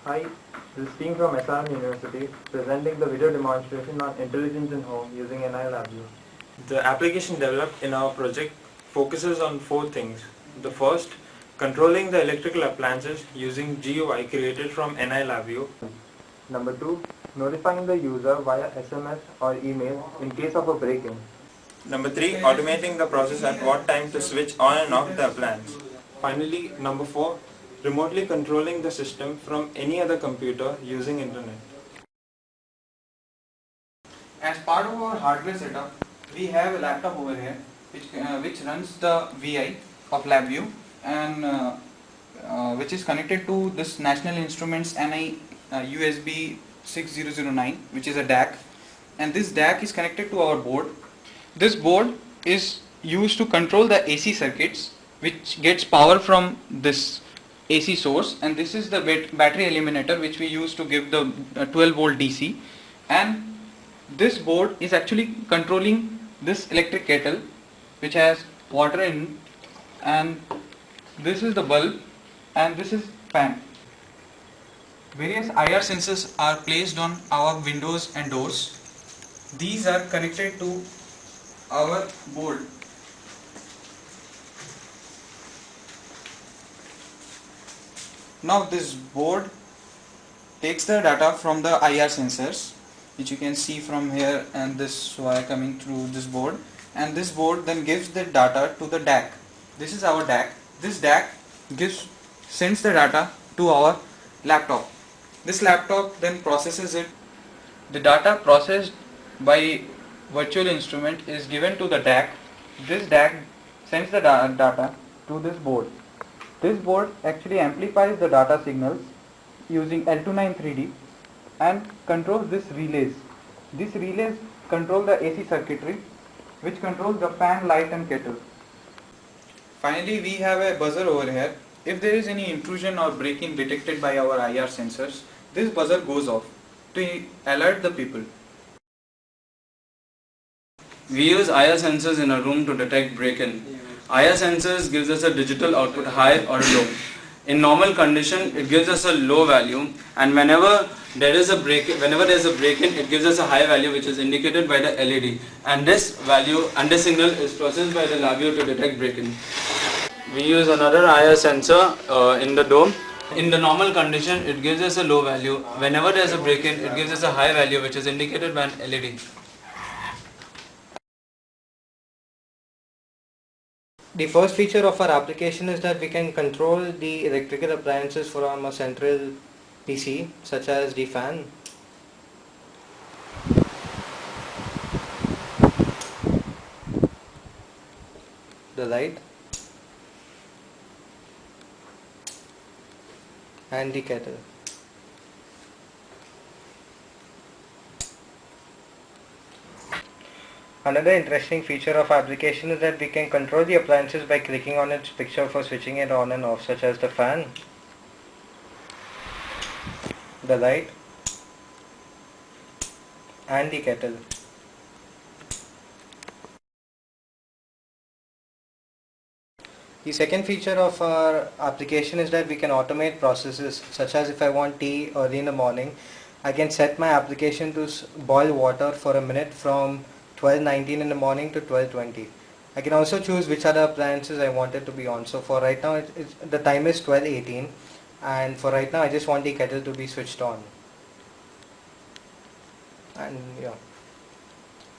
Hi, this is Steen from SRM University presenting the video demonstration on intelligence in home using NI LabVIEW. The application developed in our project focuses on four things. The first, controlling the electrical appliances using GUI created from NI LabVIEW. Number two, notifying the user via SMS or email in case of a break-in. Number three, automating the process at what time to switch on and off the appliance. Finally, number four, remotely controlling the system from any other computer using internet. As part of our hardware setup, we have a laptop over here which runs the VI of LabVIEW and which is connected to this National Instruments NI USB 6009, which is a DAC, and this DAC is connected to our board. This board is used to control the AC circuits, which gets power from this AC source, and this is the battery eliminator which we use to give the 12 volt DC, and this board is actually controlling this electric kettle which has water in, and this is the bulb, and this is fan. Various IR sensors are placed on our windows and doors. These are connected to our board. Now this board takes the data from the IR sensors, which you can see from here, and this wire coming through this board, and this board then gives the data to the DAC. This is our DAC. This DAC sends the data to our laptop. This laptop then processes it. The data processed by virtual instrument is given to the DAC. This DAC sends the data to this board. This board actually amplifies the data signals using L293D and controls this relays. These relays control the AC circuitry, which controls the fan, light and kettle. Finally, we have a buzzer over here. If there is any intrusion or break-in detected by our IR sensors, this buzzer goes off to alert the people. We use IR sensors in a room to detect break-in. IR sensors gives us a digital output high or low. In normal condition, it gives us a low value, and whenever there is a break-in, it gives us a high value, which is indicated by the LED. And this value and this signal is processed by the LabVIEW to detect break-in. We use another IR sensor in the dome. In the normal condition, it gives us a low value. Whenever there is a break-in, it gives us a high value, which is indicated by an LED. The first feature of our application is that we can control the electrical appliances from a central PC, such as the fan, the light, and the kettle. Another interesting feature of application is that we can control the appliances by clicking on its picture for switching it on and off, such as the fan, the light, and the kettle. The second feature of our application is that we can automate processes, such as if I want tea early in the morning, I can set my application to boil water for a minute from 12:19 in the morning to 12:20. I can also choose which other appliances I want it to be on. So for right now, the time is 12:18, and for right now I just want the kettle to be switched on. And yeah,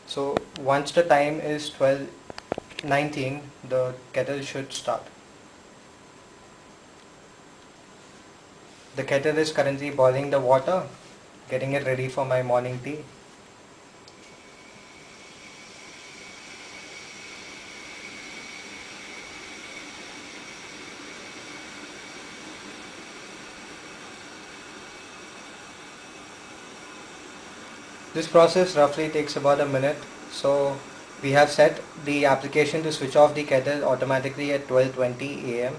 so once the time is 12:19, the kettle should start. The kettle is currently boiling the water, getting it ready for my morning tea. This process roughly takes about a minute. So we have set the application to switch off the kettle automatically at 12:20 AM.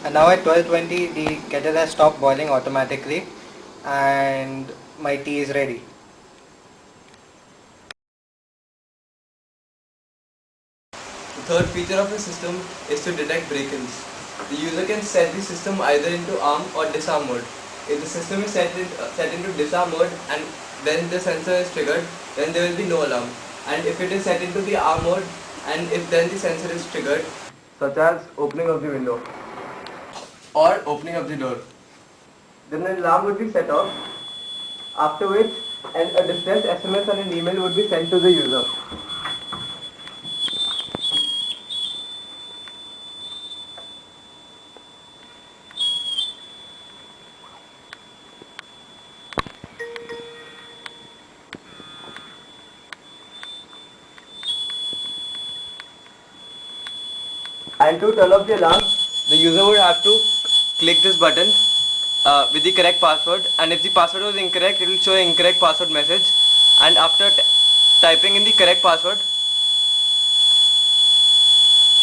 And now at 12:20 the kettle has stopped boiling automatically and my tea is ready. The third feature of the system is to detect break-ins. The user can set the system either into arm or disarm mode. If the system is set into disarm mode and then the sensor is triggered, then there will be no alarm. And if it is set into the arm mode and if then the sensor is triggered, such as opening of the window, or opening of the door, then the alarm would be set off, after which a distress SMS and an email would be sent to the user. and to turn off the alarm, the user would have to click this button with the correct password, and if the password was incorrect, it will show an incorrect password message, and after typing in the correct password,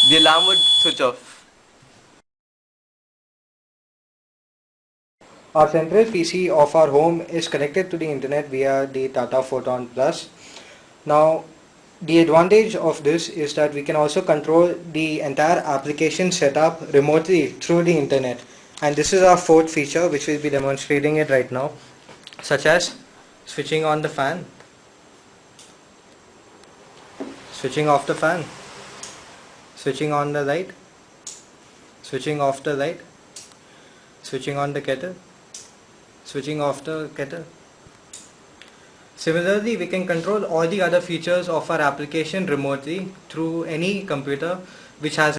the alarm would switch off. Our central PC of our home is connected to the internet via the Tata Photon Plus. Now the advantage of this is that we can also control the entire application setup remotely through the internet, and this is our fourth feature which we'll be demonstrating it right now, such as switching on the fan, switching off the fan, switching on the light, switching off the light, switching on the kettle, switching off the kettle. Similarly, we can control all the other features of our application remotely through any computer which has